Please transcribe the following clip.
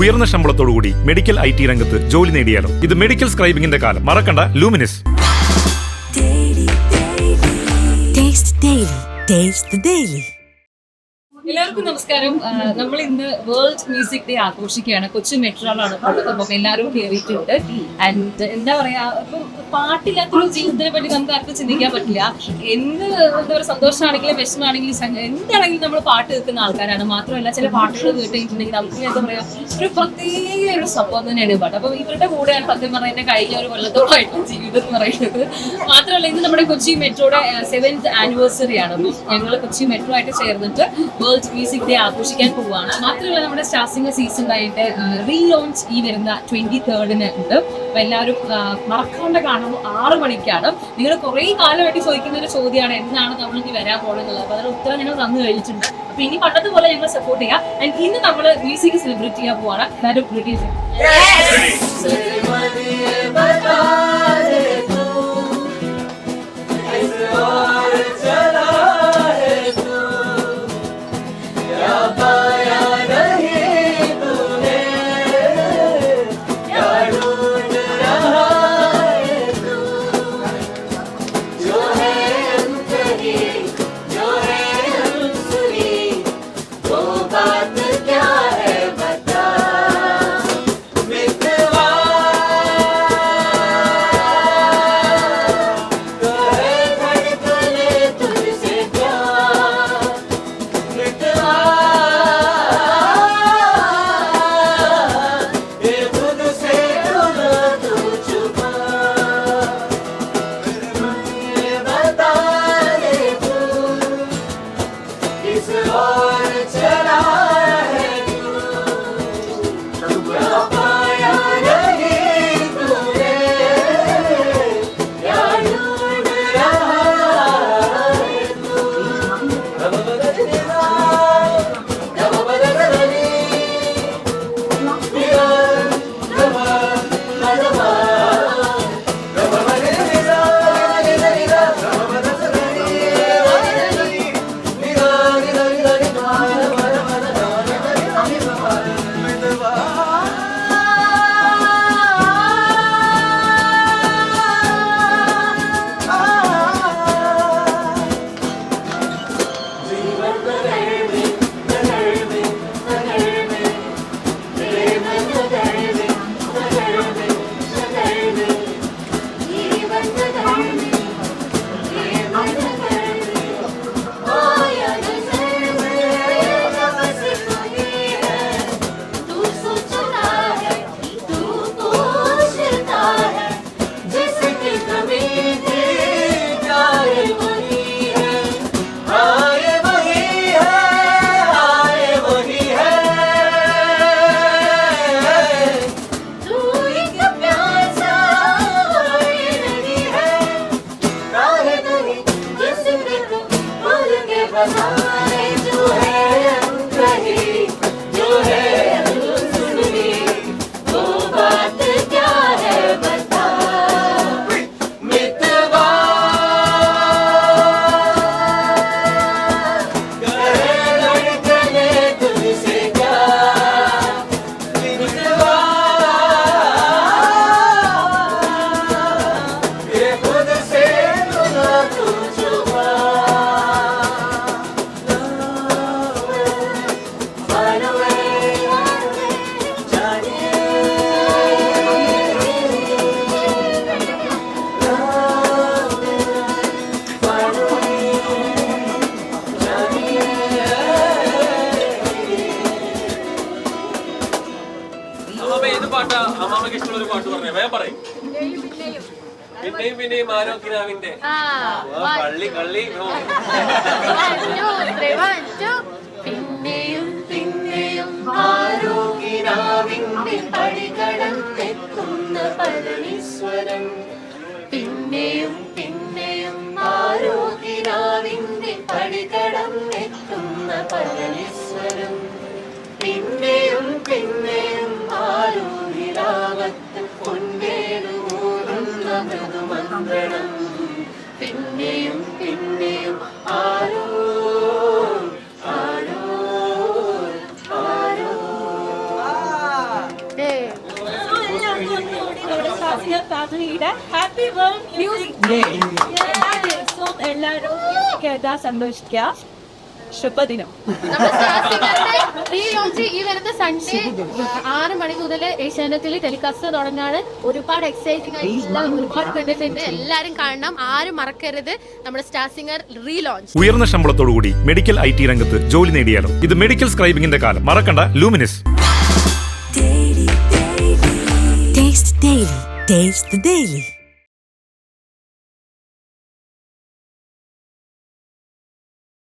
ഉയർന്ന ശമ്പളത്തോടുകൂടി medical IT രംഗത്ത് ജോലി നേടിയാലോ? ഇത് മെഡിക്കൽ സ്ക്രൈബിംഗിന്റെ കാലം. മറക്കണ്ട, ലൂമിനിസ്. എല്ലാവർക്കും നമസ്കാരം. നമ്മൾ ഇന്ന് വേൾഡ് മ്യൂസിക് ഡേ ആഘോഷിക്കുകയാണ്. കൊച്ചി മെട്രോളാണ് അപ്പം എല്ലാവരും കയറിയിട്ടുണ്ട്. ആൻഡ് എന്താ പറയാ, ഇപ്പം പാട്ടില്ലാത്തൊരു ജീവിതത്തിനെ പറ്റി നമുക്ക് ആർക്കും ചിന്തിക്കാൻ പറ്റില്ല. എന്ത് എന്താ പറയുക, സന്തോഷമാണെങ്കിലും വിഷമാണെങ്കിലും എന്താണെങ്കിലും നമ്മൾ പാട്ട് കേൾക്കുന്ന ആൾക്കാരാണ്. മാത്രമല്ല ചില പാട്ടുകൾ കേട്ട് കഴിഞ്ഞിട്ടുണ്ടെങ്കിൽ നമുക്ക് എന്താ പറയാ, ഒരു പ്രത്യേക ഒരു സംഭവം തന്നെയാണ് പാട്ട്. അപ്പം ഇവരുടെ കൂടെയാണ് സത്യം പറഞ്ഞാൽ എന്റെ കഴിഞ്ഞ ഒരു കൊല്ലത്തോളമായിട്ടുള്ള ജീവിതം എന്ന് പറയുന്നത്. മാത്രമല്ല ഇന്ന് നമ്മുടെ കൊച്ചി മെട്രോയുടെ 7th ആനിവേഴ്സറി ആണ്. അപ്പം ഞങ്ങൾ കൊച്ചി മെട്രോ ആയിട്ട് ചേർന്നിട്ട് വേൾഡ് മ്യൂസിക് ഡേ ആഘോഷിക്കാൻ പോവുകയാണ്. മാത്രമല്ല നമ്മുടെ സ്റ്റാർ സിംഗർ സീസൺ ആയിട്ട് റീലോഞ്ച് ഈ വരുന്ന 23rd ഉണ്ട്. അപ്പൊ എല്ലാവരും മറക്കാണ്ട് കാണുമ്പോൾ 6 മണിക്കാണ്. നിങ്ങൾ കുറെ കാലമായിട്ട് ചോദിക്കുന്ന ഒരു ചോദ്യമാണ് എന്നാണ് നമ്മളിനി വരാൻ പോകുന്നത്. അപ്പൊ അതിന് ഉത്തരം ഞങ്ങൾ തന്നു കഴിഞ്ഞിട്ടുണ്ട്. അപ്പൊ ഇനി പണ്ടത്തെ പോലെ ഞങ്ങൾ സപ്പോർട്ട് ചെയ്യാം. ആൻഡ് ഇന്ന് നമ്മൾ മ്യൂസിക് സെലിബ്രേറ്റ് ചെയ്യാൻ പോവാണ്. പിന്നെയും ആരോഗ്യനാവിന്റെ കള്ളി കള്ളി പിന്നെയും പിന്നെയും ആരോഗ്യനാവിന്റെ പടികടന്നെത്തുന്ന പരമേശ്വരൻ. പിന്നെയും പിന്നെയും ആരോഗ്യനാവിന്റെ പടികടന്നെത്തുന്ന പരമേശ്വരൻ. പിന്നെയും പിന്നെയും ആരോഗ്യരാവത്ത് പൊന്നേടുമൂടുന്ന മൃദുമന്ത്രണം. പിന്നെയും പിന്നെയും ആരോ ആരോ ആരോ ഫാമിലിയുടെ happy world music day. So എല്ലാവരും കേട്ടാ സന്തോഷിക്കുക. ശുഭദിനം. റീലോഞ്ച് ഈ വരുന്ന സൺഡേ 6 മണി മുതൽ ഏഷ്യാനെറ്റിൽ ടെലികാസ്റ്റ് തുടങ്ങാണ്. ഒരുപാട് എക്സൈറ്റിംഗ് ആയിട്ടുള്ള ഒരുപാട് കണ്ടിട്ടുണ്ട്. എല്ലാരും കാണണം, ആരും മറക്കരുത്. നമ്മുടെ സ്റ്റാർ സിംഗർ റീലോഞ്ച്. ഉയർന്ന ശമ്പളത്തോടുകൂടി മെഡിക്കൽ IT രംഗത്ത് ജോലി നേടിയാലോ? ഇത് മെഡിക്കൽ സ്ക്രൈബിംഗിന്റെ കാലം. മറക്കണ്ട, ലൂമിനസ്. Taste the Daily.